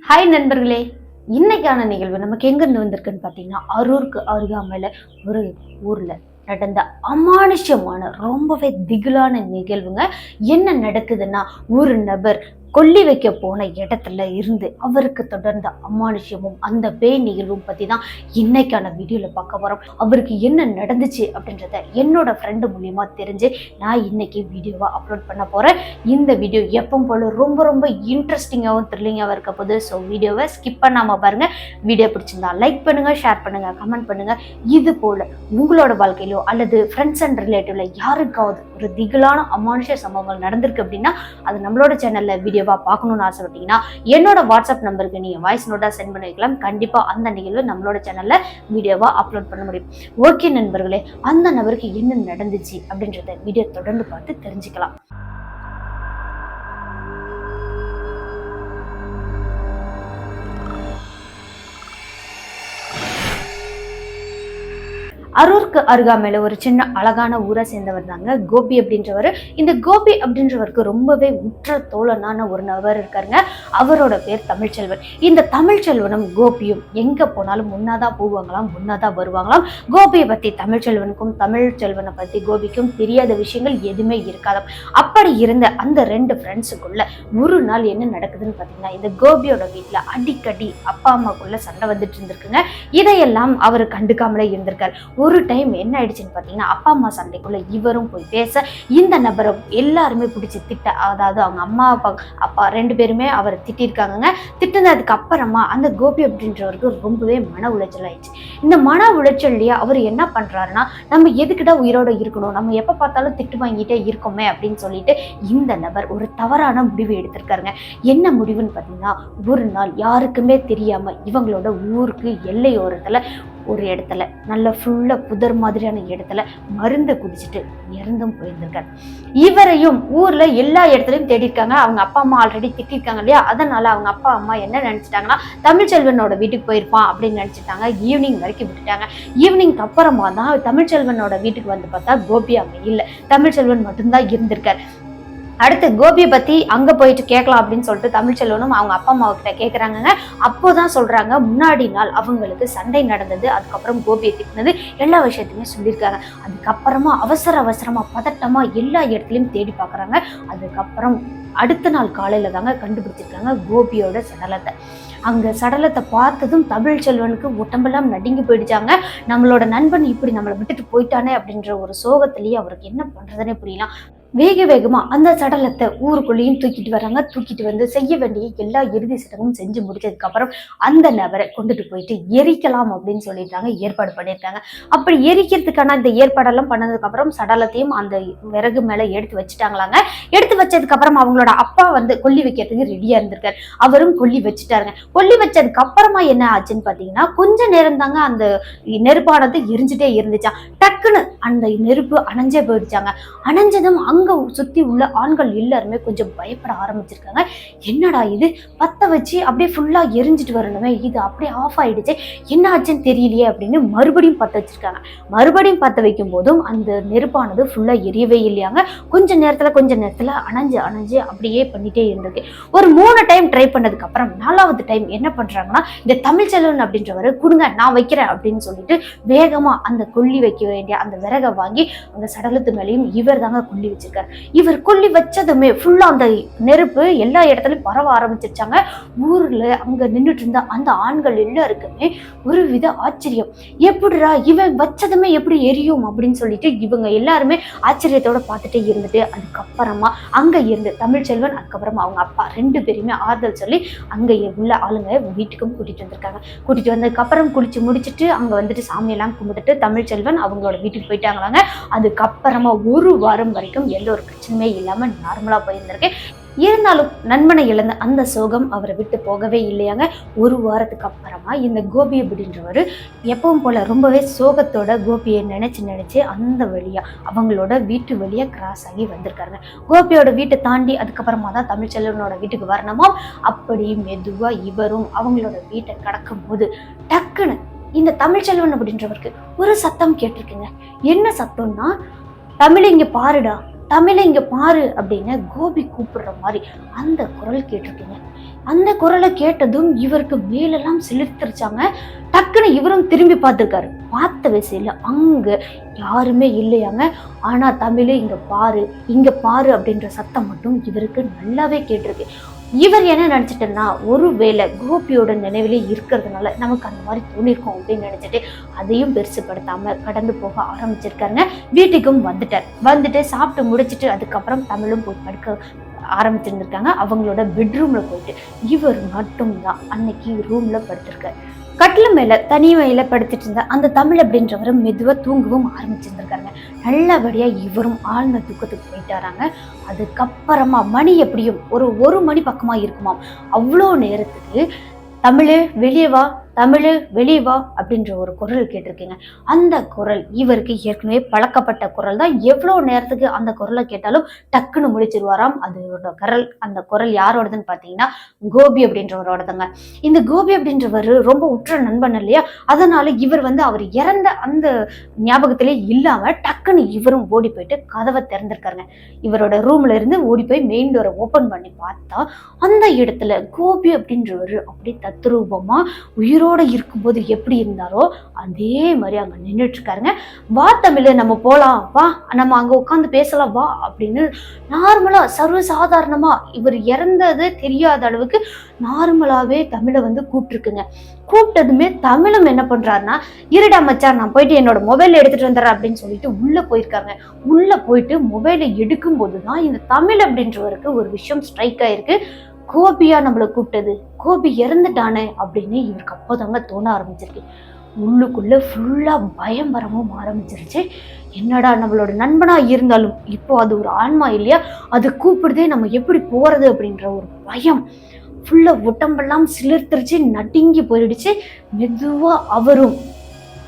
Hi நண்பர்களே, இன்னைக்கான நிகழ்வு நமக்கு எங்கிருந்து வந்திருக்குன்னு பார்த்தீங்கன்னா, அரூருக்கு அருகாமையில் ஒரு ஊரில் நடந்த அமானுஷ்யமான ரொம்பவே திகிலான நிகழ்வுங்க. என்ன நடக்குதுன்னா, ஒரு நபர் கொல்லி வைக்க போன இடத்துல இருந்து அவருக்கு தொடர்ந்த அமானுஷ்யமும் அந்த பேய் நிகழ்வும் பற்றி தான் இன்னைக்கான வீடியோவில் பார்க்க வரோம். அவருக்கு என்ன நடந்துச்சு அப்படின்றத என்னோட ஃப்ரெண்டு மூலியமா தெரிஞ்சு நான் இன்னைக்கு வீடியோவாக அப்லோட் பண்ண போகிறேன். இந்த வீடியோ எப்பவும் போல ரொம்ப ரொம்ப இன்ட்ரெஸ்டிங்காகவும் த்ரில்லிங்காகவும் இருக்க போகுது. ஸோ வீடியோவை ஸ்கிப் பண்ணாமல் பாருங்கள். வீடியோ பிடிச்சிருந்தா லைக் பண்ணுங்கள், ஷேர் பண்ணுங்கள், கமெண்ட் பண்ணுங்கள். இது போல் உங்களோட வாழ்க்கையிலோ அல்லது ஃப்ரெண்ட்ஸ் அண்ட் ரிலேட்டிவ்ல யாருக்காவது ஒரு திகிலான அமானுஷ்ய சம்பவங்கள் நடந்திருக்கு அப்படின்னா அது நம்மளோட சேனலில் வீடியோ பார்க்கணும்னு ஆசைப்பட்டீங்கன்னா என்னோட வாட்ஸ்அப் நம்பருக்கு நீங்க வாய்ஸ் நோட்டா சென்ட் பண்ணி வைக்கலாம். கண்டிப்பா அந்த நிகழ்வு நம்மளோட சேனல்ல வீடியோவா அப்லோட் பண்ண முடியும். ஓகே நண்பர்களே, அந்த நபருக்கு என்ன நடந்துச்சு அப்படின்றத வீடியோ தொடர்ந்து பார்த்து தெரிஞ்சுக்கலாம். அரூருக்கு அருகாமையில ஒரு சின்ன அழகான ஊரை சேர்ந்தவர் தாங்க கோபி அப்படின்றவர். இந்த கோபி அப்படின்றவருக்கு ரொம்பவே உற்ற தோழனான ஒரு நபர் இருக்காருங்க. அவரோட பேர் தமிழ்ச்செல்வன். இந்த தமிழ்ச்செல்வனும் கோபியும் எங்க போனாலும் முன்னாதான் போவாங்களாம், முன்னாதான் வருவாங்களாம். கோபியை பத்தி தமிழ்ச்செல்வனுக்கும் தமிழ்ச்செல்வனை பத்தி கோபிக்கும் தெரியாத விஷயங்கள் எதுவுமே இருக்காதாம். அப்படி இருந்த அந்த ரெண்டு ஃப்ரெண்ட்ஸுக்குள்ள ஒரு நாள் என்ன நடக்குதுன்னு பாத்தீங்கன்னா, இந்த கோபியோட வீட்டுல அடிக்கடி அப்பா அம்மாக்குள்ள சண்டை வந்துட்டு இருந்திருக்குங்க. இதையெல்லாம் அவர் கண்டுக்காமலே இருந்திருக்காரு. ஒரு டைம் என்ன ஆயிடுச்சுன்னு பார்த்தீங்கன்னா, அப்பா அம்மா சண்டைக்குள்ள இவரும் போய் பேச இந்த நபரை எல்லாருமே பிடிச்சி திட்ட, அதாவது அவங்க அம்மா அப்பா ரெண்டு பேருமே அவரை திட்டிருக்காங்க. திட்டினதுக்கு அப்புறமா அந்த கோபி அப்படின்றவருக்கு ரொம்பவே மன உளைச்சல் ஆயிடுச்சு. இந்த மன உளைச்சல்லையே அவர் என்ன பண்றாருன்னா, நம்ம எதுக்கிட்ட உயிரோட இருக்கணும், நம்ம எப்ப பார்த்தாலும் திட்டு வாங்கிட்டே இருக்கோமே அப்படின்னு சொல்லிட்டு இந்த நபர் ஒரு தவறான முடிவு எடுத்திருக்காருங்க. என்ன முடிவுன்னு பார்த்தீங்கன்னா, ஒரு நாள் யாருக்குமே தெரியாம இவங்களோட ஊருக்கு எல்லையோரத்துல ஒரு இடத்துல நல்ல ஃபுல்லா புதர் மாதிரியான இடத்துல மருந்து குடிச்சிட்டு இறந்தும் போயிருந்திருக்காரு. இவரையும் ஊர்ல எல்லா இடத்துலையும் தேடி இருக்காங்க. அவங்க அப்பா அம்மா ஆல்ரெடி திட்டிருக்காங்க இல்லையா, அதனால அவங்க அப்பா அம்மா என்ன நினைச்சிட்டாங்கன்னா, தமிழ்ச்செல்வனோட வீட்டுக்கு போயிருப்பான் அப்படின்னு நினைச்சிட்டாங்க. ஈவினிங் வரைக்கும் விட்டுட்டாங்க. ஈவினிங்க்கு அப்புறமா தான் தமிழ்ச்செல்வனோட வீட்டுக்கு வந்து பார்த்தா கோபி அங்க இல்லை, தமிழ்ச்செல்வன் மட்டும்தான் இருந்திருக்காரு. அடுத்து கோபியை பத்தி அங்க போயிட்டு கேட்கலாம் அப்படின்னு சொல்லிட்டு தமிழ்ச்செல்வனும் அவங்க அப்பா அம்மா கிட்ட கேட்கறாங்க. அப்போதான் சொல்றாங்க, முன்னாடி நாள் அவங்களுக்கு சண்டை நடந்தது, அதுக்கப்புறம் கோபியை திட்டினது, எல்லா விஷயத்தையுமே சொல்லியிருக்காங்க. அதுக்கப்புறமா அவசரமா பதட்டமா எல்லா இடத்துலயும் தேடி பாக்குறாங்க. அதுக்கப்புறம் அடுத்த நாள் காலையில தாங்க கண்டுபிடிச்சிருக்காங்க கோபியோட சடலத்தை. அங்க சடலத்தை பார்த்ததும் தமிழ்ச்செல்வனுக்கு உடம்பெல்லாம் நடுங்கி போயிடுச்சாங்க. நம்மளோட நண்பன் இப்படி நம்மளை விட்டுட்டு போயிட்டானே அப்படின்ற ஒரு சோகத்திலேயே அவருக்கு என்ன பண்றதுன்னே புரியல. வேகமா அந்த சடலத்தை ஊருக்குள்ளேயும் தூக்கிட்டு வராங்க. தூக்கிட்டு வந்து செய்ய வேண்டிய எல்லா இறுதி சடங்கும் செஞ்சு முடிச்சதுக்கு அப்புறம் அந்த நபரை கொண்டுட்டு போயிட்டு எரிக்கலாம் அப்படின்னு சொல்லிட்டாங்க, ஏற்பாடு பண்ணியிருக்காங்க. அப்படி எரிக்கிறதுக்கான இந்த ஏற்பாடெல்லாம் பண்ணதுக்கு அப்புறம் சடலத்தையும் அந்த விறகு மேல எடுத்து வச்சுட்டாங்களாங்க. எடுத்து வச்சதுக்கு அப்புறம் அவங்களோட அப்பா வந்து கொல்லி வைக்கிறதுக்கு ரெடியா இருந்திருக்காரு. அவரும் கொல்லி வச்சுட்டாருங்க. கொல்லி வச்சதுக்கு அப்புறமா என்ன ஆச்சுன்னு பாத்தீங்கன்னா, கொஞ்ச நேரம் தாங்க அந்த நெருப்பானது எரிஞ்சுட்டே இருந்துச்சா. டக்குன்னு அந்த நெருப்பு அணைஞ்சே போயிடுச்சாங்க. அணைஞ்சதும் அங்க சுத்தி உள்ள ஆண்கள் எல்லாருமே கொஞ்சம் பயப்பட ஆரம்பிச்சிருக்காங்க. என்னடா இது, பத்த வச்சு அப்படியே ஃபுல்லா எரிஞ்சிட்டு வரணுமே, இது அப்படியே ஆஃப் ஆயிடுச்சு, என்ன ஆச்சுன்னு தெரியலையே அப்படின்னு மறுபடியும் பத்த வச்சிருக்காங்க. மறுபடியும் பத்த வைக்கும் போதும் அந்த நெருப்பானது ஃபுல்லா எரியவே இல்லையாங்க. கொஞ்ச நேரத்துல அணைஞ்சு அப்படியே பண்ணிட்டே இருந்திருக்கு. ஒரு 3 டைம் ட்ரை பண்ணதுக்கு அப்புறம் 4வது டைம் என்ன பண்றாங்கன்னா, இந்த தமிழ்ச்செல்வன் அப்படின்றவரு கொடுங்க நான் வைக்கிறேன் அப்படின்னு சொல்லிட்டு வேகமா அந்த கொல்லி வைக்க வேண்டிய அந்த விறகை வாங்கி அந்த சடலத்து மேலேயும் இவர் தாங்க கொல்லி வச்சிருக்காரு. இவர் கொல்லி வச்சதுமே ஃபுல்லா அந்த நெருப்பு எல்லா இடத்துலயும் பரவ ஆரம்பிச்சிருச்சாங்க. ஊர்ல அங்க நின்றுட்டு இருந்த அந்த ஆண்கள் எல்லாருக்குமே ஒரு வித ஆச்சரியம். எப்படிடா இவன் வச்சதுமே எப்படி எரியும் அப்படின்னு சொல்லிட்டு இவங்க எல்லாருமே ஆச்சரியத்தோட பார்த்துட்டே இருந்துட்டு, அதுக்கப்புறமா அங்க இருந்து தமிழ்ச்செல்வன் அதுக்கப்புறமா அவங்க அப்பா 2 பேருமே ஆறுதல் சொல்லி அங்க உள்ள ஆளுங்க வீட்டுக்கும் கூட்டிட்டு வந்திருக்காங்க. கூட்டிட்டு வந்ததுக்கு அப்புறம் குளிச்சு முடிச்சுட்டு அங்க வந்துட்டு சாமியெல்லாம் கும்பிட்டுட்டு தமிழ்ச்செல்வன் அவங்களோட வீட்டுக்கு போயிட்டாங்களாங்க. அதுக்கப்புறமா 1 வாரம் வரைக்கும் எந்த ஒரு பிரச்சனையுமே இல்லாம நார்மலா போயிருந்திருக்கு. இருந்தாலும் நண்பனை இழந்த அந்த சோகம் அவரை விட்டு போகவே இல்லையாங்க. 1 வாரத்துக்கு அப்புறமா இந்த கோபி அப்படின்றவர் எப்பவும் போல ரொம்பவே சோகத்தோட கோபியை நினைச்சு அந்த வழியா அவங்களோட வீட்டு வழியா கிராஸ் ஆகி வந்திருக்காருங்க. கோபியோட வீட்டை தாண்டி அதுக்கப்புறமா தான் தமிழ்ச்செல்வனோட வீட்டுக்கு வரணுமோ. அப்படி மெதுவா இவரும் அவங்களோட வீட்டை கடக்கும் போது டக்குன்னு இந்த தமிழ்ச்செல்வன் அப்படின்றவருக்கு ஒரு சத்தம் கேட்டிருக்குங்க. என்ன சத்தம்னா, தமிழ் இங்க பாருடா, தமிழை இங்க பாரு அப்படின்னு கோபி கூப்பிடுற மாதிரி அந்த குரல் கேட்டிருக்கீங்க. அந்த குரலை கேட்டதும் இவருக்கு மேலெல்லாம் சிலிர்த்துருச்சாங்க. டக்குன்னு இவரும் திரும்பி பார்த்துருக்காரு. பார்த்த வயசுல அங்க யாருமே இல்லையாங்க. ஆனா தமிழ் இங்க பாரு அப்படின்ற சத்தம் மட்டும் இவருக்கு நல்லாவே கேட்டிருக்கு. இவர் என்ன நினைச்சிட்டேன்னா, ஒருவேளை கோபியோட நினைவிலே இருக்கிறதுனால நமக்கு அந்த மாதிரி தோணிருக்கும் அப்படின்னு நினைச்சிட்டு அதையும் பெருசுப்படுத்தாம கடந்து போக ஆரம்பிச்சிருக்காருங்க. வீட்டுக்கும் வந்துட்டு சாப்பிட்டு முடிச்சிட்டு அதுக்கப்புறம் தமிழும் போய் படுக்க ஆரம்பிச்சிருந்திருக்காங்க. அவங்களோட பெட்ரூம்ல போயிட்டு இவர் மட்டும்தான் அன்னைக்கு ரூம்ல படுத்திருக்காரு. கட்டில மேல தனிமையில படுத்துட்டு இருந்த அந்த தமிழ் அப்படின்றவரை மெதுவா தூங்கவும் ஆரம்பிச்சிருந்திருக்காங்க. நல்லபடியா இவரும் ஆழ்ந்த தூக்கத்துக்கு போயிட்டாராங்க. அதுக்கப்புறமா மணி எப்படியும் ஒரு மணி பக்கமா இருக்குமாம். அவ்வளோ நேரத்துக்கு தமிழே வெளியே வா, தமிழ் வெளியே வா அப்படின்ற ஒரு குரல் கேட்டிருக்கீங்க. அந்த குரல் இவருக்கு ஏற்கனவே பழக்கப்பட்ட குரல் தான். எவ்வளோ நேரத்துக்கு அந்த குரலை கேட்டாலும் டக்குன்னு முடிச்சிருவாராம். அந்த குரல் யாரோடதுன்னு பார்த்தீங்கன்னா கோபி அப்படின்றவரோடதுங்க. இந்த கோபி அப்படின்றவர் ரொம்ப உற்ற நண்பன் இல்லையா, அதனால இவர் அவர் இறந்த அந்த ஞாபகத்திலே இல்லாம டக்குன்னு இவரும் ஓடி போயிட்டு கதவை திறந்திருக்காருங்க. இவரோட ரூம்ல இருந்து ஓடி போய் மெயின் டோரை ஓபன் பண்ணி பார்த்தா அந்த இடத்துல கோபி அப்படின்றவர் அப்படி தத்ரூபமா உயிரோட இருக்கும்போது எப்படி இருந்தாரோ அதே மாதிரி அங்க நின்றுட்டு இருக்காருங்க. வா தமிழ், நம்ம போலாம், வா நம்ம அங்க உட்காந்து பேசலாம், வா அப்படின்னு நார்மலா சர்வசாதாரணமா இவர் இறந்தது தெரியாத அளவுக்கு நார்மலாவே தமிழை கூப்பிட்டுருக்குங்க. கூப்பிட்டதுமே தமிழும் என்ன பண்றாருன்னா, இருடா மச்சான், நான் போயிட்டு என்னோட மொபைல் எடுத்துட்டு வந்துடுறேன் அப்படின்னு சொல்லிட்டு உள்ள போயிருக்காங்க. உள்ள போயிட்டு மொபைலை எடுக்கும் போதுதான் இந்த தமிழ் அப்படின்றவருக்கு ஒரு விஷயம் ஸ்ட்ரைக் ஆயிருக்கு. கோபியா நம்மளை கூப்பிட்டது, கோபி இறந்துட்டானே அப்படின்னு இவருக்கு அப்போதாங்க தோண ஆரம்பிச்சிருக்கு. உள்ளுக்குள்ள ஃபுல்லா பயம் வரவும் ஆரம்பிச்சிருச்சு. என்னடா, நம்மளோட நண்பனா இருந்தாலும் இப்போ அது ஒரு ஆன்மா இல்லையா, அது கூப்பிடுதே, நம்ம எப்படி போறது அப்படின்ற ஒரு பயம் ஃபுல்லா உடம்பெல்லாம் சிலிர்த்துருச்சு, நடுங்கி போயிடுச்சு. மெதுவா அவரும்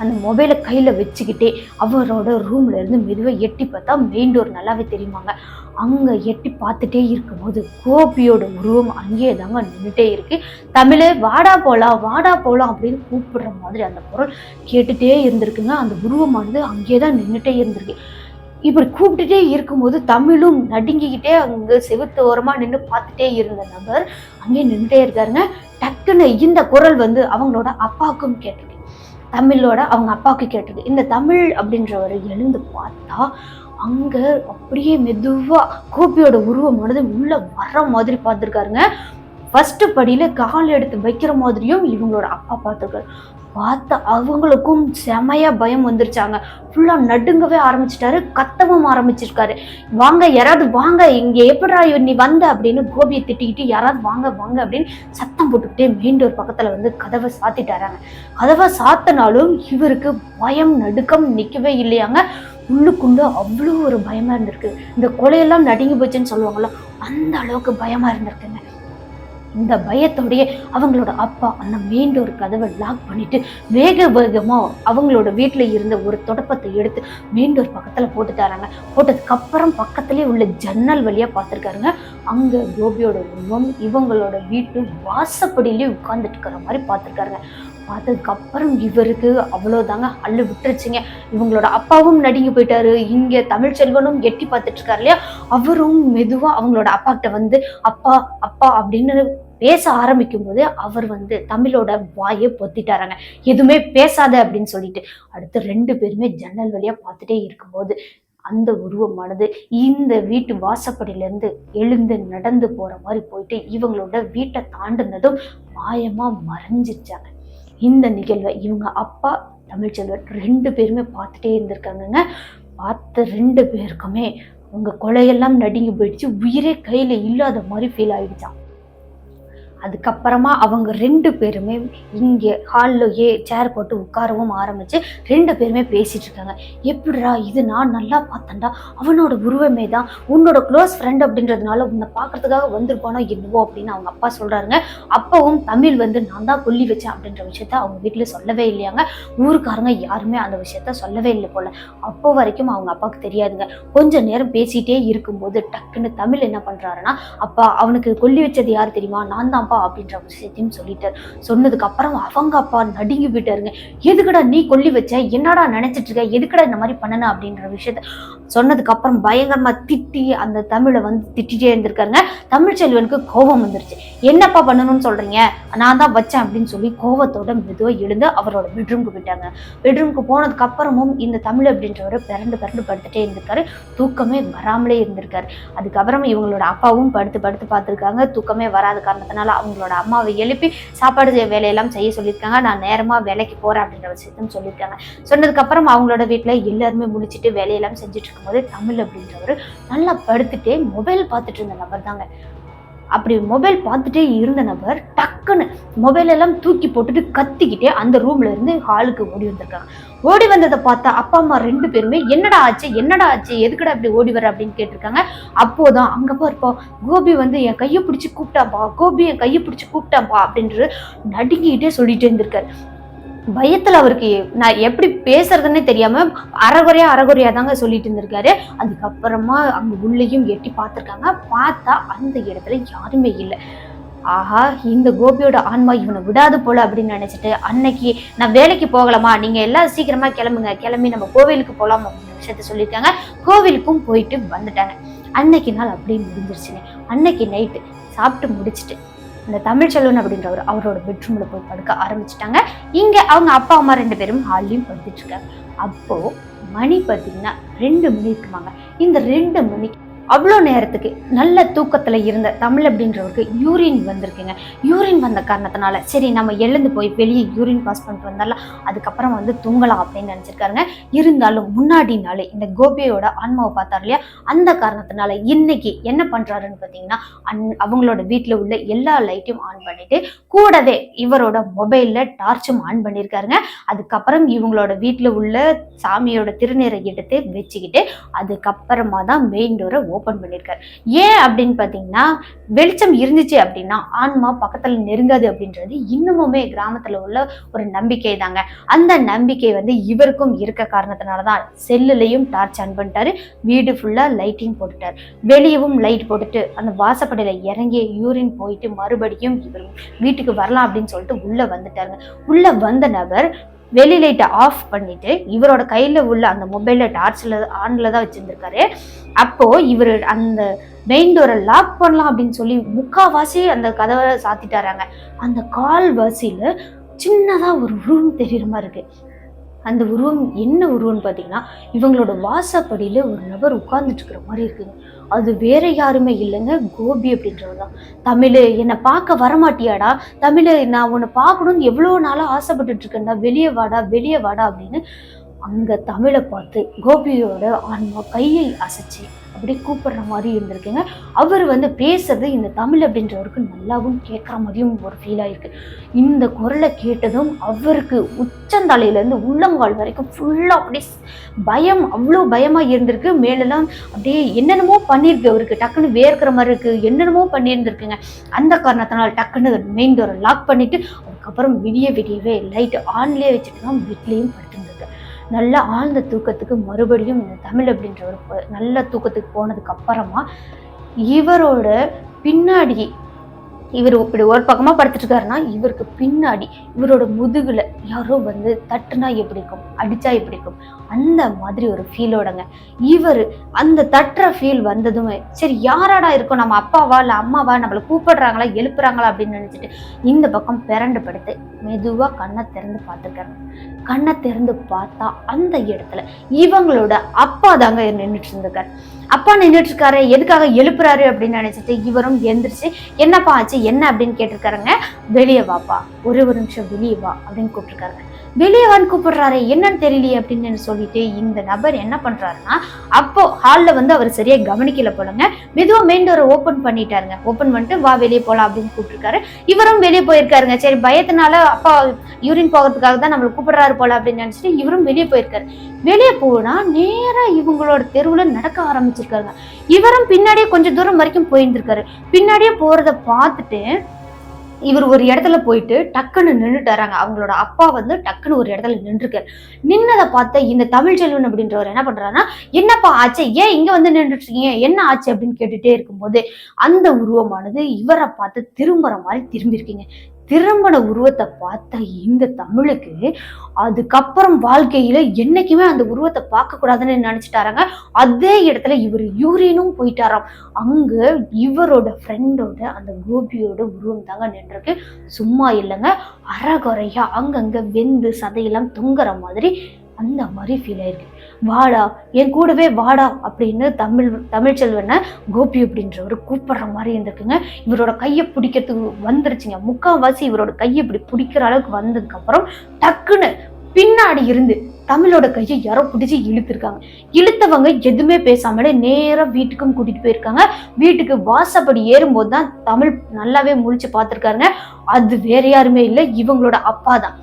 அந்த மொபைலை கையில வச்சுக்கிட்டே அவரோட ரூம்ல இருந்து மெதுவா எட்டி பார்த்தா மெயின் டோர் நல்லாவே தெரியுமாங்க. அங்க எட்டி பார்த்துட்டே இருக்கும்போது கோபியோட உருவம் அங்கேயே தாங்க நின்றுட்டே இருக்கு. தமிழ் வாடா போலாம் அப்படின்னு கூப்பிடுற மாதிரி அந்த குரல் கேட்டுட்டே இருந்திருக்குங்க. அந்த உருவமானது அங்கேயே தான் நின்றுட்டே இருந்திருக்கு. இப்படி கூப்பிட்டுட்டே இருக்கும்போது தமிழும் நடுங்கிக்கிட்டே அங்க செவுத்து ஓரமா நின்று பார்த்துட்டே இருந்த நபர் அங்கேயே நின்றுட்டே இருக்காருங்க. டக்குன்னு இந்த குரல் அவங்களோட அப்பாவுக்கும் கேட்டிருக்கு. தமிழோட அவங்க அப்பாவுக்கு கேட்டிருக்கு. இந்த தமிழ் அப்படின்றவர் எழுந்து பார்த்தா அங்க அப்படியே மெதுவா கோபியோட உருவமானது உள்ள வர்ற மாதிரி பார்த்துருக்காருங்க. ஃபர்ஸ்ட் படியில கால் எடுத்து வைக்கிற மாதிரியும் இவங்களோட அப்பா பார்த்துருக்காரு. பார்த்து அவங்களுக்கும் செமையா பயம் வந்துருச்சாங்க. ஃபுல்லா நடுங்கவே ஆரம்பிச்சிட்டாரு, கத்தவும் ஆரம்பிச்சிருக்காரு. வாங்க, யாராவது வாங்க, இங்க எப்படா நீ வந்த அப்படின்னு கோபியை திட்டிக்கிட்டு யாராவது வாங்க வாங்க அப்படின்னு சத்தம் போட்டுக்கிட்டே மெயின் டோர் பக்கத்துல கதவை சாத்திட்டாராங்க. கதவை சாத்தினாலும் இவருக்கு பயம் நடுக்கம் நிக்கவே இல்லையாங்க. உள்ளுக்குள்ள அவ்வளோ ஒரு பயமா இருந்திருக்கு. இந்த கொலையெல்லாம் நடுங்கி போச்சுன்னு சொல்லுவாங்கல்ல, அந்த அளவுக்கு பயமா இருந்திருக்குங்க. இந்த பயத்தோடைய அவங்களோட அப்பா அந்த மெயின் டோர் கதவை லாக் பண்ணிட்டு வேகமா அவங்களோட வீட்டுல இருந்த ஒரு தொடப்பத்தை எடுத்து மெயின் டோர் பக்கத்துல போட்டுட்டாராங்க. போட்டதுக்கு அப்புறம் பக்கத்துலயே உள்ள ஜன்னல் வழியா பார்த்துருக்காருங்க. அங்க கோபியோட உருவம் இவங்களோட வீட்டு வாசப்படியிலேயே உட்கார்ந்துட்டு இருக்கிற மாதிரி பார்த்துருக்காருங்க. பார்த்ததுக்கு அப்புறம் இவருக்கு அவ்வளோதாங்க அள்ளு விட்டுருச்சுங்க. இவங்களோட அப்பாவும் நடுங்கி போயிட்டாரு. இங்க தமிழ்ச்செல்வனும் எட்டி பார்த்துட்டு இருக்காரு இல்லையா, அவரும் மெதுவா அவங்களோட அப்பா கிட்ட அப்பா அப்பா அப்படின்னு பேச ஆரம்பிக்கும் போது அவர் தமிழோட வாயை பொத்திட்டாராங்க. எதுவுமே பேசாத அப்படின்னு சொல்லிட்டு. அடுத்து 2 பேருமே ஜன்னல் வழியா பார்த்துட்டே இருக்கும்போது அந்த உருவமானது இந்த வீட்டு வாசப்படியில இருந்து எழுந்து நடந்து போற மாதிரி போயிட்டு இவங்களோட வீட்டை தாண்டினதும் மாயமா மறைஞ்சிருச்சாங்க. இந்த நிகழ்வை இவங்க அப்பா தமிழ்ச்செல்வன் 2 பேருமே பார்த்துட்டே இருந்திருக்காங்கங்க. பார்த்த 2 பேருக்குமே உங்க கொலையெல்லாம் நடுங்கி போயிடுச்சு, உயிரே கையில இல்லாத மாதிரி ஃபீல் ஆயிடுச்சான். அதுக்கப்புறமா அவங்க 2 பேருமே இங்கே ஹால்லையே சேர் போட்டு உட்காரவும் ஆரம்பிச்சு 2 பேருமே பேசிட்டு இருக்காங்க. எப்படிடா இது, நான் நல்லா பார்த்தேன்டா, அவனோட உருவமே தான், உன்னோட க்ளோஸ் ஃப்ரெண்ட் அப்படின்றதுனால உன்னை பார்க்கறதுக்காக வந்திருப்பானோ என்னவோ அப்படின்னு அவங்க அப்பா சொல்றாருங்க. அப்பவும் தமிழ் நான் தான் கொல்லி வச்சேன் அப்படின்ற விஷயத்த அவங்க வீட்டுல சொல்லவே இல்லையாங்க. ஊருக்காரங்க யாருமே அந்த விஷயத்த சொல்லவே இல்லை போல. அப்போ வரைக்கும் அவங்க அப்பாவுக்கு தெரியாதுங்க. கொஞ்ச நேரம் பேசிட்டே இருக்கும்போது டக்குன்னு தமிழ் என்ன பண்றாருன்னா, அப்பா அவனுக்கு கொல்லி வச்சது யார் தெரியுமா, நான் தான் தான்ப்பா அப்படின்ற விஷயத்தையும் சொல்லிட்டாரு. சொன்னதுக்கு அப்புறம் அவங்க அப்பா நடுங்கி போயிட்டாருங்க. எதுக்கடா நீ கொல்லி வச்ச, என்னடா நினைச்சிட்டு இருக்க, எதுக்கடா இந்த மாதிரி பண்ணன அப்படின்ற விஷயத்த சொன்னதுக்கு அப்புறம் பயங்கரமா திட்டி அந்த தமிழை வந்து திட்டிட்டே இருந்திருக்காருங்க. தமிழ்ச்செல்வனுக்கு கோபம் வந்துருச்சு. என்னப்பா பண்ணணும்னு சொல்றீங்க, நான் தான் வச்சேன் அப்படின்னு சொல்லி கோவத்தோட மெதுவா எழுந்து அவரோட பெட்ரூம்க்கு போயிட்டாங்க. பெட்ரூம்க்கு போனதுக்கு அப்புறமும் இந்த தமிழ் அப்படின்றவரை பிறண்டு படுத்துட்டே இருந்திருக்காரு. தூக்கமே வராமலே இருந்திருக்காரு. அதுக்கப்புறம் இவங்களோட அப்பாவும் படுத்து பார்த்துருக்காங்க. தூக்கமே வராத காரணத்தினால அவங்களோட அம்மாவை எழுப்பி சாப்பாடு வேலையெல்லாம் செய்ய சொல்லியிருக்காங்க. நான் நேரமா வேலைக்கு போறேன் அப்படின்ற விஷயத்தையும் சொல்லியிருக்காங்க. சொன்னதுக்கு அப்புறம் அவங்களோட வீட்டுல எல்லாருமே முடிச்சுட்டு வேலையெல்லாம் செஞ்சுட்டு இருக்கும்போது தமிழ் அப்படின்றவர் நல்லா படுத்துட்டே மொபைல் பார்த்துட்டு இருந்த நபர் தாங்க. அப்படி மொபைல் பார்த்துட்டே இருந்த நபர் டக்குன்னு மொபைல் எல்லாம் தூக்கி போட்டுட்டு கத்திக்கிட்டே அந்த ரூம்ல இருந்து ஹாலுக்கு ஓடி வந்திருக்காங்க. ஓடி வந்ததை பார்த்தா அப்பா அம்மா 2 பேருமே என்னடா ஆச்சு எதுக்கடா இப்படி ஓடி வர அப்படின்னு கேட்டிருக்காங்க. அப்போதான் அங்க பாருப்பா கோபி வந்து என் கையை பிடிச்சி கூப்பிட்டாப்பா அப்படின்ற நடுங்கிக்கிட்டே சொல்லிட்டே இருந்திருக்காரு. பயத்துல அவருக்கு நான் எப்படி பேசுறதுன்னே தெரியாம அறகுறையா தாங்க சொல்லிட்டு இருந்திருக்காரு. அதுக்கப்புறமா அங்க உள்ளேயும் எட்டி பார்த்திருக்காங்க. பார்த்தா அந்த இடத்துல யாருமே இல்லை. ஆஹா, இந்த கோபியோட ஆன்மா இவனை விடாது போல அப்படின்னு நினைச்சிட்டு அன்னைக்கு நான் வேலைக்கு போகலாமா, நீங்க எல்லாம் சீக்கிரமா கிளம்பி நம்ம கோவிலுக்கு போலாம் அப்படின்ற விஷயத்த சொல்லியிருக்காங்க. கோவிலுக்கும் போயிட்டு வந்துட்டாங்க. அன்னைக்கு நாள் அப்படியே முடிஞ்சிருச்சுங்க. அன்னைக்கு நைட்டு சாப்பிட்டு முடிச்சுட்டு இந்த தமிழ்ச்செல்வன் அப்படின்றவர் அவரோட பெட்ரூம்ல போய் படுக்க ஆரம்பிச்சுட்டாங்க. இங்க அவங்க அப்பா அம்மா 2 பேரும் ஹால்லையும் படுத்துட்டு இருக்காங்க. அப்போ மணி பார்த்தீங்கன்னா 2 மணி இருக்குமாங்க. இந்த 2 மணிக்கு அவ்வளோ நேரத்துக்கு நல்ல தூக்கத்துல இருந்த தமிழ் அப்படின்றவருக்கு யூரின் வந்திருக்குங்க. யூரின் வந்த காரணத்தினால சரி நம்ம எழுந்து போய் வெளியே யூரின் பாஸ் பண்ணிட்டு வந்தாலும் அதுக்கப்புறம் வந்து தூங்கலாம் அப்படின்னு நினைச்சிருக்காருங்க. இருந்தாலும் முன்னாடி நாளே இந்த கோபியோட ஆன்மாவை பார்த்தாரு இல்லையா, அந்த காரணத்தினால இன்னைக்கு என்ன பண்றாருன்னு பார்த்தீங்கன்னா அவங்களோட வீட்டில் உள்ள எல்லா லைட்டையும் ஆன் பண்ணிட்டு கூடவே இவரோட மொபைல்ல டார்ச்சும் ஆன் பண்ணியிருக்காருங்க. அதுக்கப்புறம் இவங்களோட வீட்டில் உள்ள சாமியோட திருநீரை எடுத்து வச்சுக்கிட்டு அதுக்கப்புறமா தான் மெயின் டோரை ஓபன் பண்ணிருக்காரு. ஏன் அப்படின்னு பாத்தீங்கன்னா வெளிச்சம் இருந்துச்சு அப்படின்னா ஆன்மா பக்கத்துல நெருங்காது அப்படின்றது இன்னுமுமே கிராமத்துல உள்ள ஒரு நம்பிக்கை தாங்க. அந்த நம்பிக்கை வந்து இவருக்கும் இருக்க காரணத்தினாலதான் செல்லுலையும் டார்ச் ஆன் பண்ணிட்டாரு. வீடு ஃபுல்லா லைட்டிங் போட்டுட்டாரு. வெளியவும் லைட் போட்டுட்டு அந்த வாசப்படையில இறங்கி யூரின் போயிட்டு மறுபடியும் இவர் வீட்டுக்கு வரலாம் அப்படின்னு சொல்லிட்டு உள்ள வந்துட்டாருங்க. உள்ள வந்த நபர் வெளி லைட்டை ஆஃப் பண்ணிட்டு இவரோட கையில உள்ள அந்த மொபைல்ல டார்ச்ல ஆன்ல தான் வச்சிருந்திருக்காரு. அப்போ இவர் அந்த மெயின் டோரை லாக் பண்ணலாம் அப்படின்னு சொல்லி முக்காவாசி அந்த கதவை சாத்திட்டாராங்க. அந்த கால் வாசியில சின்னதா ஒரு ரூம் தெரியுற மாதிரி இருக்கு. அந்த உருவம் என்ன உருவம்னு பார்த்தீங்கன்னா இவங்களோட வாசப்படியில ஒரு நபர் உட்கார்ந்துட்டு இருக்கிற மாதிரி இருக்குங்க. அது வேற யாருமே இல்லைங்க, கோபி அப்படின்றவர் தான். தமிழ் என்னை பார்க்க வரமாட்டியாடா, தமிழ் நான் உன்னை பார்க்கணும்னு எவ்வளோ நாளாக ஆசைப்பட்டுட்டு இருக்கேன்டா, வெளியே வாடா அப்படின்னு அங்க தமிழை பார்த்து கோபியோட ஆன்மா கையை அசைச்சு அப்படியே கூப்பிடுற மாதிரி இருந்திருக்குங்க. அவர் வந்து பேசுறது இந்த தமிழ் அப்படின்றவருக்கு நல்லாவும் கேட்குற மாதிரியும் ஒரு ஃபீல் ஆயிருக்கு. இந்த குரலை கேட்டதும் அவருக்கு உச்சந்தலையிலேருந்து உள்ளங்கால் வரைக்கும் ஃபுல்லாக அப்படியே பயம், அவ்வளோ பயமாக இருந்திருக்கு. மேலெல்லாம் அப்படியே என்னென்னமோ பண்ணியிருக்கு. அவருக்கு டக்குன்னு வேர்க்கிற மாதிரி இருக்கு, என்னென்னமோ பண்ணியிருந்திருக்குங்க. அந்த காரணத்தினால டக்குன்னு மெயின் டோரை லாக் பண்ணிட்டு அதுக்கப்புறம் விடியவே லைட் ஆன்லேயே வச்சுட்டு தான் வீட்லேயும் படுத்துருந்துருக்கு. நல்ல ஆழ்ந்த தூக்கத்துக்கு மறுபடியும் இந்த தமிழ் அப்படின்றவர் நல்ல தூக்கத்துக்கு போனதுக்கு அப்புறமா இவரோட பின்னாடி இவர் இப்படி ஒரு பக்கமா படுத்துட்டு இருக்காருன்னா இவருக்கு பின்னாடி இவரோட முதுகுல யாரோ வந்து தட்டுனா எப்படி இருக்கும், அடிச்சா எப்படி இருக்கும், அந்த மாதிரி ஒரு ஃபீலோடங்க. இவர் அந்த தட்டுற ஃபீல் வந்ததுமே சரி யாராடா இருக்கும், நம்ம அப்பாவா இல்லை அம்மாவா, நம்மளை கூப்பிடுறாங்களா எழுப்புறாங்களா அப்படின்னு நினைச்சிட்டு இந்த பக்கம் பிறண்டு படுத்து மெதுவா கண்ணை திறந்து பார்த்துருக்காங்க. கண்ணை திறந்து பார்த்தா அந்த இடத்துல இவங்களோட அப்பா தாங்க நின்றுட்டு இருந்திருக்காரு. அப்பா நின்றுட்டு இருக்காரு, எதுக்காக எழுப்புறாரு அப்படின்னு நினைச்சிட்டு இவரும் எந்திரிச்சு என்னப்பா ஆச்சு என்ன அப்படின்னு கேட்டிருக்காருங்க. வெளியே வாப்பா, ஒரு நிமிஷம் வெளியே வா அப்படின்னு கூப்பிட்டுருக்காருங்க. வெளியே வான்னு கூப்பிடுறாரு, என்னன்னு தெரியலையே அப்படின்னு சொல்லிட்டு இந்த நபர் என்ன பண்றாருன்னா அப்போ ஹால்ல வந்து அவர் சரியா கவனிக்கல போலங்க. மெதுவா மெயின் டோரை ஓபன் பண்ணிட்டாருங்க. ஓபன் பண்ணிட்டு வா வெளியே போலாம் அப்படின்னு கூப்பிட்டுருக்காரு. இவரும் வெளியே போயிருக்காருங்க. சரி பயத்தினால அப்பா யூரின் போகிறதுக்காக தான் நம்மளை கூப்பிடுறாரு போல அப்படின்னு நினைச்சிட்டு இவரும் வெளியே போயிருக்காரு. வெளியே போனா நேரா இவங்களோட தெருவுல நடக்க ஆரம்பிச்சிருக்காருங்க. இவரும் பின்னாடியே கொஞ்சம் தூரம் வரைக்கும் போயிருந்திருக்காரு. பின்னாடியே போறத பார்த்துட்டு இவர் ஒரு இடத்துல போயிட்டு டக்குன்னு நின்றுட்டாராங்க. அவங்களோட அப்பா வந்து டக்குன்னு ஒரு இடத்துல நின்றுருக்காரு. நின்னதை பார்த்த இந்த தமிழ்ச்செல்வன் அப்படின்றவர் என்ன பண்றாருன்னா, என்னப்பா ஆச்சு, ஏன் இங்க வந்து நின்றுட்டு இருக்கீங்க, என்ன ஆச்சு அப்படின்னு கேட்டுட்டே இருக்கும்போது அந்த உருவமானது இவரை பார்த்து திரும்புற மாதிரி திரும்பி இருக்கீங்க. திரும்பின உருவத்தை பார்த்த இந்த தமிழுக்கு அதுக்கப்புறம் வாழ்க்கையில என்னைக்குமே அந்த உருவத்தை பார்க்க கூடாதுன்னு நினைச்சிட்டாராங்க. அதே இடத்துல இவர் யூரினும் போயிட்டாராம். அங்க இவரோட ஃப்ரெண்டோட அந்த கோபியோட உருவம் தாங்க நின்றுருக்கு. சும்மா இல்லைங்க, அறகுறையா அங்கங்க வெந்து சதையெல்லாம் தொங்குற மாதிரி அந்த மாதிரி ஃபீல் ஆயிருக்கு. வாடா, என் கூடவே வாடா அப்படின்னு தமிழ்ச்செல்வனை கோபி அப்படின்றவர் கூப்பிடுற மாதிரி இருந்திருக்குங்க. இவரோட கையை பிடிக்கிறதுக்கு வந்துருச்சுங்க. முக்கால்வாசி இவரோட கையை இப்படி பிடிக்கிற அளவுக்கு வந்ததுக்கு அப்புறம் டக்குன்னு பின்னாடி இருந்து தமிழோட கையை யாரோ பிடிச்சி இழுத்துருக்காங்க. இழுத்தவங்க எதுவுமே பேசாமலே நேரா வீட்டுக்கும் கூட்டிட்டு போயிருக்காங்க. வீட்டுக்கு வாசப்படி ஏறும்போது தான் தமிழ் நல்லாவே முழிச்சு பார்த்துருக்காருங்க. அது வேற யாருமே இல்லை, இவங்களோட அப்பா தான்.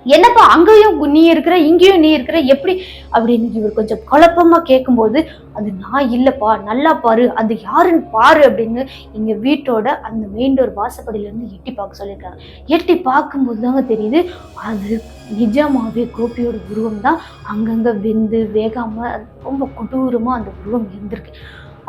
என்னப்பா அங்கேயும் நீ இருக்கிற, இங்கேயும் நீ இருக்கிற, எப்படி அப்படின்னு இவர் கொஞ்சம் குழப்பமா கேட்கும்போது, அது நான் இல்லப்பா, நல்லா பாரு, அது யாருன்னு பாரு அப்படின்னு எங்க வீட்டோட அந்த மெயின் டோர் வாசப்படியில இருந்து எட்டி பார்க்க சொல்லியிருக்காங்க. எட்டி பார்க்கும்போது தாங்க தெரியுது, அது நிஜமாவே கோபியோட உருவம் தான். அங்கங்க வெந்து வேகாம ரொம்ப கொடூரமா அந்த உருவம் இருந்திருக்கு.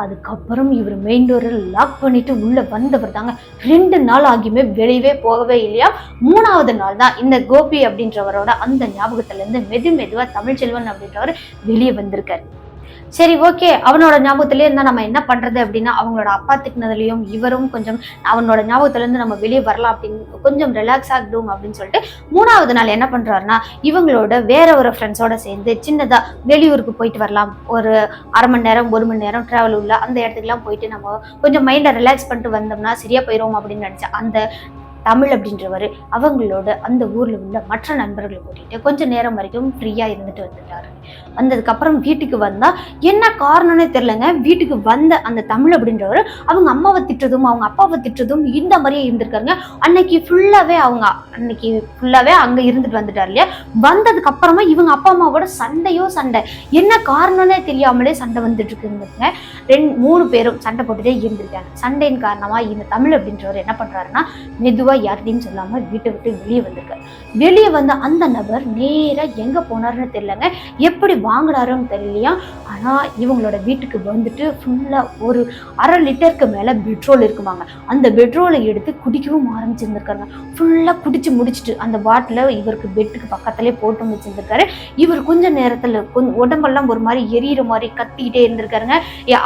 அதுக்கப்புறம் இவர் மெயின் டோரை லாக் பண்ணிட்டு உள்ள வந்தவர் தாங்க 2 நாள் ஆகியுமே வெளியவே போகவே இல்லையா. 3வது நாள் தான் இந்த கோபி அப்படின்றவரோட அந்த ஞாபகத்துல இருந்து மெதுவா தமிழ்ச்செல்வன் அப்படின்றவர் வெளியே வந்திருக்காரு. சரி, ஓகே, அவனோட ஞாபகத்திலே இருந்தா நம்ம என்ன பண்றது அப்படின்னா, அவங்களோட அப்பா திட்டினதுலயும் இவரும் கொஞ்சம் அவனோட ஞாபகத்துல இருந்து நம்ம வெளியே வரலாம் அப்படின்னு கொஞ்சம் ரிலாக்ஸ் ஆகிடும் அப்படின்னு சொல்லிட்டு 3வது நாள் என்ன பண்றாருன்னா, இவங்களோட வேற ஒரு ஃப்ரெண்ட்ஸோட சேர்ந்து சின்னதா வெளியூருக்கு போயிட்டு வரலாம், ஒரு 1/2 மணி நேரம் 1 மணி நேரம் டிராவல் உள்ள அந்த இடத்துக்குலாம் போயிட்டு நம்ம கொஞ்சம் மைண்டை ரிலாக்ஸ் பண்ணிட்டு வந்தோம்னா சரியா போயிடும் அப்படின்னு நினைச்சேன். அந்த தமிழ் அப்படின்றவர் அவங்களோட அந்த ஊர்ல உள்ள மற்ற நண்பர்களை கூட்டிட்டு கொஞ்ச நேரம் வரைக்கும் ஃப்ரீயா இருந்துட்டு வந்துட்டாரு. வந்ததுக்கு அப்புறம் வீட்டுக்கு வந்தா என்ன காரணம்னே தெரியலங்க, வீட்டுக்கு வந்த அந்த தமிழ் அப்படின்றவர் அவங்க அம்மாவை திட்டுறதும் அவங்க அப்பாவை திட்டுறதும் இந்த மாதிரியே இருந்திருக்காருங்க. அன்னைக்கு ஃபுல்லாவே அங்க இருந்துட்டு வந்துட்டாரு இல்லையா. வந்ததுக்கு அப்புறமா இவங்க அப்பா அம்மாவோட சண்டை, என்ன காரணம்னே தெரியாமலே சண்டை வந்துட்டு இருக்குங்க. 2-3 பேரும் சண்டை போட்டுட்டே இருந்திருக்காங்க. சண்டையின் காரணமா இந்த தமிழ் அப்படின்றவர் என்ன பண்றாருன்னா, மெதுவா யார்கிட்டையும் சொல்லாம வீட்டை விட்டு வெளியே வந்திருக்காரு. வெளியே வந்த அந்த நபர் நேரா எங்க போனாருன்னு தெரியலங்க, எப்படி வாங்கினாருன்னு தெரியலையா. ஆனா இவங்களோட வீட்டுக்கு வந்துட்டு ஃபுல்லா ஒரு 1/2 லிட்டருக்கு மேல பெட்ரோல் இருக்குமாங்க. அந்த பெட்ரோலை எடுத்து குடிக்கவும் ஆரம்பிச்சிருந்திருக்காங்க. ஃபுல்லா குடிச்சு முடிச்சுட்டு அந்த பாட்டில இவருக்கு பெட்டுக்கு பக்கத்திலே போட்டு வச்சிருந்திருக்காரு. இவர் கொஞ்ச நேரத்துல உடம்பெல்லாம் ஒரு மாதிரி எரியிற மாதிரி கத்திக்கிட்டே இருந்திருக்காருங்க.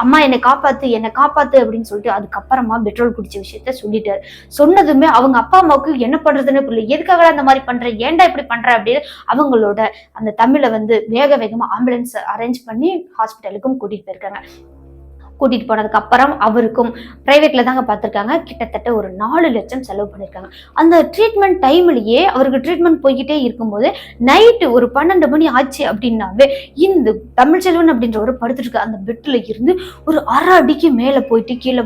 அம்மா என்னை காப்பாத்து அப்படின்னு சொல்லிட்டு அதுக்கப்புறமா பெட்ரோல் குடிச்ச விஷயத்த சொல்லிட்டாரு. சொன்னதுமே அவங்க அப்பா அம்மாவுக்கு என்ன பண்றதுன்னு புரியல. எதுக்காக அந்த மாதிரி பண்ற, ஏன்டா இப்படி பண்ற அப்படின்னு அவங்களோட அந்த தமிழை வந்து வேகமா ஆம்புலன்ஸ் அரேஞ்ச் பண்ணி ஹாஸ்பிட்டலுக்கும் கூட்டிட்டு போயிருக்காங்க. கூட்டிட்டு போனதுக்கு அப்புறம் அவருக்கும் பிரைவேட்ல தாங்க பார்த்துருக்காங்க. கிட்டத்தட்ட ஒரு 4 லட்சம் செலவு பண்ணியிருக்காங்க. அந்த ட்ரீட்மெண்ட் டைம்லயே அவருக்கு ட்ரீட்மெண்ட் போய்கிட்டே இருக்கும்போது நைட்டு ஒரு 12 மணி ஆச்சு அப்படின்னாவே இந்த தமிழ்ச்செல்வன் அப்படின்ற ஒரு படுத்துட்டு இருக்க அந்த பெட்ல இருந்து ஒரு 1/2 அடிக்கு மேல போயிட்டு கீழே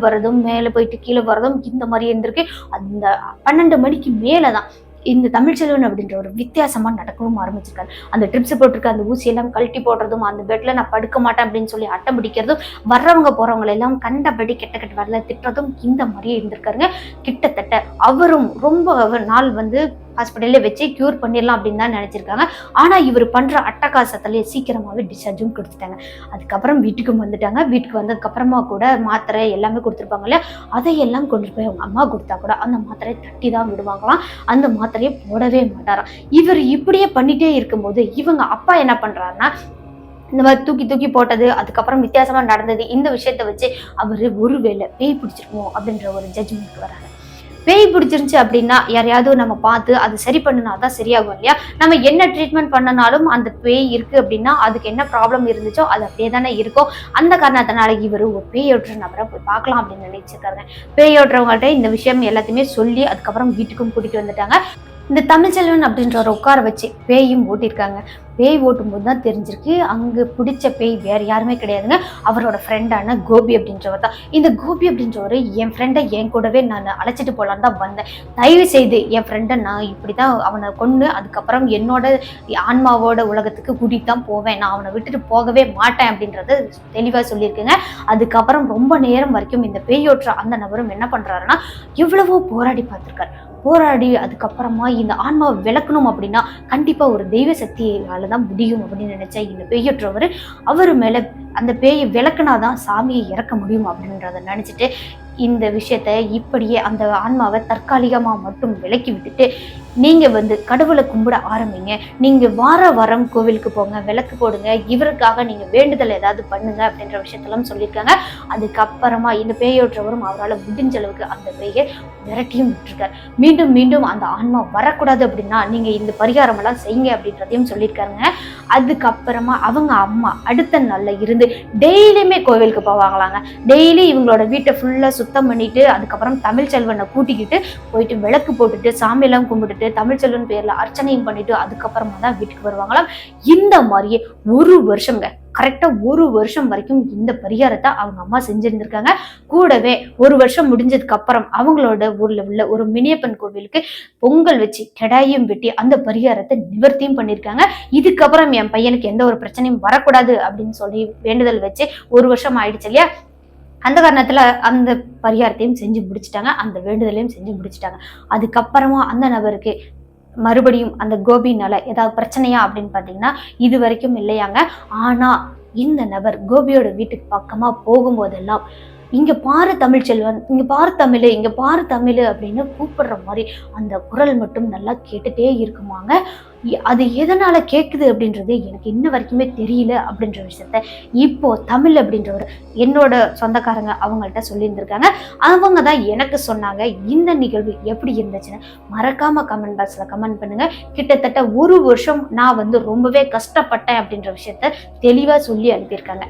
வரதும் இந்த மாதிரி இருந்திருக்கு. அந்த 12 மணிக்கு மேலதான் இந்த தமிழ்ச்செல்வன் அப்படின்ற ஒரு வித்தியாசமா நடக்கவும் ஆரம்பிச்சிருக்காரு. அந்த ட்ரிப்ஸ் போட்டிருக்க அந்த ஊசியெல்லாம் கழட்டி போடுறதும், அந்த பெட்ல நான் படுக்க மாட்டேன் அப்படின்னு சொல்லி அட்டம் பிடிக்கிறதும், வர்றவங்க போறவங்களை எல்லாம் கண்டபடி கெட்ட வரல திட்டுறதும் இந்த மாதிரியே இருந்திருக்காருங்க. கிட்டத்தட்ட அவரும் ரொம்ப நாள் வந்து ஹாஸ்பிட்டல்ல வச்சு கியூர் பண்ணிடலாம் அப்படின்னு தான் நினைச்சிருக்காங்க. ஆனா இவர் பண்ற அட்டகாசத்திலேயே சீக்கிரமாவே டிஸ்சார்ஜும் கொடுத்துட்டாங்க. அதுக்கப்புறம் வீட்டுக்கு வந்துட்டாங்க. வீட்டுக்கு வந்ததுக்கு அப்புறமா கூட மாத்திரை எல்லாமே கொடுத்துருப்பாங்க இல்லையா, அதையெல்லாம் கொண்டு போய் அவங்க அம்மா கொடுத்தா கூட அந்த மாத்திரையை தட்டி தான் விடுவாங்களாம். அந்த மாத்திரையை போடவே மாட்டாராம். இவர் இப்படியே பண்ணிட்டே இருக்கும்போது இவங்க அப்பா என்ன பண்றாருன்னா, இந்த மாதிரி தூக்கி போட்டது, அதுக்கப்புறம் வித்தியாசமா நடந்தது, இந்த விஷயத்த வச்சு அவரு ஒருவேளை பேய் பிடிச்சிருக்கோம் அப்படின்ற ஒரு ஜட்ஜ்மெண்ட்க்கு வராங்க. பேய் பிடிச்சிருந்துச்சு அப்படின்னா யாரையாவது நம்ம பார்த்து அது சரி பண்ணினா தான் சரியாகும் இல்லையா. நம்ம என்ன ட்ரீட்மெண்ட் பண்ணனாலும் அந்த பேய் இருக்கு அப்படின்னா அதுக்கு என்ன ப்ராப்ளம் இருந்துச்சோ அது அப்படியே தானே இருக்கும். அந்த காரணத்தினால இவர் ஒரு பேயோட்டுற நபரை போய் பார்க்கலாம் அப்படின்னு நினைச்சிருக்காங்க. பேயோட்டுறவங்கள்ட்ட இந்த விஷயம் எல்லாத்தையுமே சொல்லி அதுக்கப்புறம் வீட்டுக்கும் கூட்டிட்டு வந்துட்டாங்க. இந்த தமிழ்ச்செல்வன் அப்படின்றவரை உட்கார வச்சு பேயும் ஓட்டியிருக்காங்க. பேய் ஓட்டும் போது தான் தெரிஞ்சிருக்கு அங்கே பிடிச்ச பேய் வேறு யாருமே கிடையாதுங்க, அவரோட ஃப்ரெண்டான கோபி அப்படின்றவர் தான். இந்த கோபி அப்படின்றவர் என் ஃப்ரெண்டை என் கூடவே நான் அழைச்சிட்டு போகலான்னு தான் வந்தேன். தயவு செய்து என் ஃப்ரெண்டை நான் இப்படி தான் அவனை கொண்டு அதுக்கப்புறம் என்னோட ஆன்மாவோட உலகத்துக்கு கூட்டிகிட்டு தான் போவேன், நான் அவனை விட்டுட்டு போகவே மாட்டேன் அப்படின்றத தெளிவாக சொல்லியிருக்குங்க. அதுக்கப்புறம் ரொம்ப நேரம் வரைக்கும் இந்த பேயோற்ற அந்த நபரும் என்ன பண்ணுறாருன்னா எவ்வளவோ போராடி பார்த்துருக்காரு. போராடி அதுக்கப்புறமா இந்த ஆன்மாவை விளக்கணும் அப்படின்னா கண்டிப்பாக ஒரு தெய்வ சக்தியால் தான் முடியும் அப்படின்னு நினைச்சா இந்த பேயற்றவர் அவர் மேலே அந்த பேயை விளக்குனாதான் சாமியை இறக்க முடியும் அப்படின்றத நினச்சிட்டு இந்த விஷயத்த இப்படியே அந்த ஆன்மாவை தற்காலிகமாக மட்டும் விலக்கி விட்டுட்டு நீங்கள் கடவுளை கும்பிட ஆரம்பிங்க, நீங்கள் வாரம் கோவிலுக்கு போங்க, விளக்கு போடுங்க, இவருக்காக நீங்கள் வேண்டுதல் ஏதாவது பண்ணுங்க அப்படின்ற விஷயத்தெல்லாம் சொல்லியிருக்காங்க. அதுக்கப்புறமா இந்த பேயோற்றவரும் அவரால் முடிஞ்ச அளவுக்கு அந்த பேயை விரட்டியும் விட்டுருக்காரு. மீண்டும் அந்த ஆன்மா வரக்கூடாது அப்படின்னா நீங்கள் இந்த பரிகாரமெல்லாம் செய்யுங்க அப்படின்றதையும் சொல்லியிருக்காருங்க. அதுக்கப்புறமா அவங்க அம்மா அடுத்த நாளில் இருந்து டெய்லியுமே கோவிலுக்கு போவாங்களாங்க. டெய்லி இவங்களோட வீட்டை ஃபுல்லாக சுத்தம் பண்ணிட்டு அதுக்கப்புறம் தமிழ்ச்செல்வனை கூட்டிக்கிட்டு போயிட்டு விளக்கு போட்டுட்டு சாமியெல்லாம் கும்பிட்டுட்டு தமிழ்ச்செல்வன் பேர்ல அர்ச்சனையும் பண்ணிட்டு அதுக்கப்புறமா தான் வீட்டுக்கு வருவாங்களாம். இந்த மாதிரியே ஒரு வருஷம்ங்க, கரெக்டா ஒரு வருஷம் வரைக்கும் இந்த பரிகாரத்தை அவங்க அம்மா செஞ்சிருந்திருக்காங்க. கூடவே ஒரு வருஷம் முடிஞ்சதுக்கு அப்புறம் அவங்களோட ஊர்ல உள்ள ஒரு மினியப்பன் கோவிலுக்கு பொங்கல் வச்சு கெடாயும் வெட்டி அந்த பரிகாரத்தை நிவர்த்தியும் பண்ணியிருக்காங்க. இதுக்கப்புறம் என் பையனுக்கு எந்த ஒரு பிரச்சனையும் வரக்கூடாது அப்படின்னு சொல்லி வேண்டுதல் வச்சு ஒரு வருஷம் ஆயிடுச்சு இல்லையா, அந்த காரணத்துல அந்த பரிகாரத்தையும் செஞ்சு முடிச்சுட்டாங்க, அந்த வேண்டுதலையும் செஞ்சு முடிச்சுட்டாங்க. அதுக்கப்புறமா அந்த நபருக்கு மறுபடியும் அந்த கோபினால ஏதாவது பிரச்சனையா அப்படின்னு பார்த்தீங்கன்னா இது வரைக்கும் இல்லையாங்க. ஆனா இந்த நபர் கோபியோட வீட்டுக்கு பக்கமா போகும்போதெல்லாம் இங்க பாரு தமிழ்ச்செல்வன், இங்க பாரு தமிழ், இங்க பாரு தமிழ் அப்படின்னு கூப்பிடுற மாதிரி அந்த குரல் மட்டும் நல்லா கேட்டுட்டே இருக்குமாங்க. அது எதனால கேட்குது அப்படின்றது எனக்கு இன்ன வரைக்குமே தெரியல அப்படின்ற விஷயத்த இப்போ தமிழ் அப்படின்றவர் என்னோட சொந்தக்காரங்க அவங்கள்ட்ட சொல்லியிருந்திருக்காங்க. அவங்க தான் எனக்கு சொன்னாங்க. இந்த நிகழ்வு எப்படி இருந்துச்சுன்னு மறக்காம கமெண்ட் பாக்ஸ்ல கமெண்ட் பண்ணுங்க. கிட்டத்தட்ட ஒரு வருஷம் நான் ரொம்பவே கஷ்டப்பட்டேன் அப்படின்ற விஷயத்த தெளிவா சொல்லி அனுப்பியிருக்காங்க.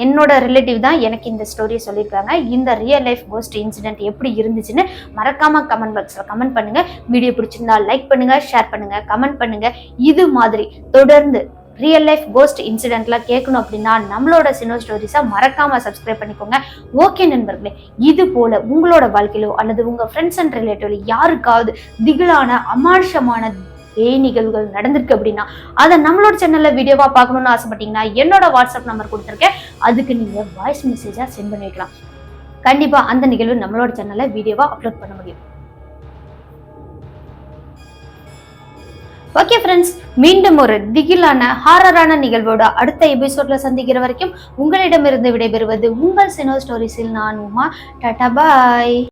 என்னோட ரிலேட்டிவ் தான் எனக்கு இந்த ஸ்டோரியை சொல்லியிருக்காங்க. இந்த ரியல் லைஃப் கோஸ்ட் இன்சிடென்ட் எப்படி இருந்துச்சுன்னு மறக்காம கமெண்ட் பாக்ஸ்ல கமெண்ட் பண்ணுங்க. வீடியோ பிடிச்சிருந்தா லைக் பண்ணுங்க, ஷேர் பண்ணுங்க, கமெண்ட் பண்ணுங்க. இது மாதிரி தொடர்ந்து ரியல் லைஃப் கோஸ்ட் இன்சிடென்ட்லாம் கேட்கணும் அப்படின்னா நம்மளோட சினோ ஸ்டோரிஸை மறக்காம சப்ஸ்கிரைப் பண்ணிக்கோங்க. ஓகே நண்பர்களே, இது போல உங்களோட வாழ்க்கையிலோ அல்லது உங்க ஃப்ரெண்ட்ஸ் அண்ட் ரிலேட்டிவ்ல யாருக்காவது திகிலான அமானுஷமான பேய் நிகழ்வுகள் நடந்திருக்கு அப்படின்னா அதை நம்மளோட சேனல்ல வீடியோவா பார்க்கணும்னு ஆசைப்பட்டீங்கன்னா என்னோட வாட்ஸ்அப் நம்பர் கொடுத்துருக்கேன், அதுக்கு நீங்க வாய்ஸ் மெசேஜா சென்ட் பண்ணி வைக்கலாம். கண்டிப்பா அந்த நிகழ்வு நம்மளோட சேனல்ல வீடியோவா அப்லோட் பண்ண முடியும். ஓகே ஃப்ரெண்ட்ஸ், மீண்டும் ஒரு திகிலான ஹாரரான நிகழ்வோட அடுத்த எபிசோட்ல சந்திக்கிற வரைக்கும் உங்களிடமிருந்து விடைபெறுவது உங்கள் சினோ ஸ்டோரிஸில் நான் உமா. டாடா பாய்.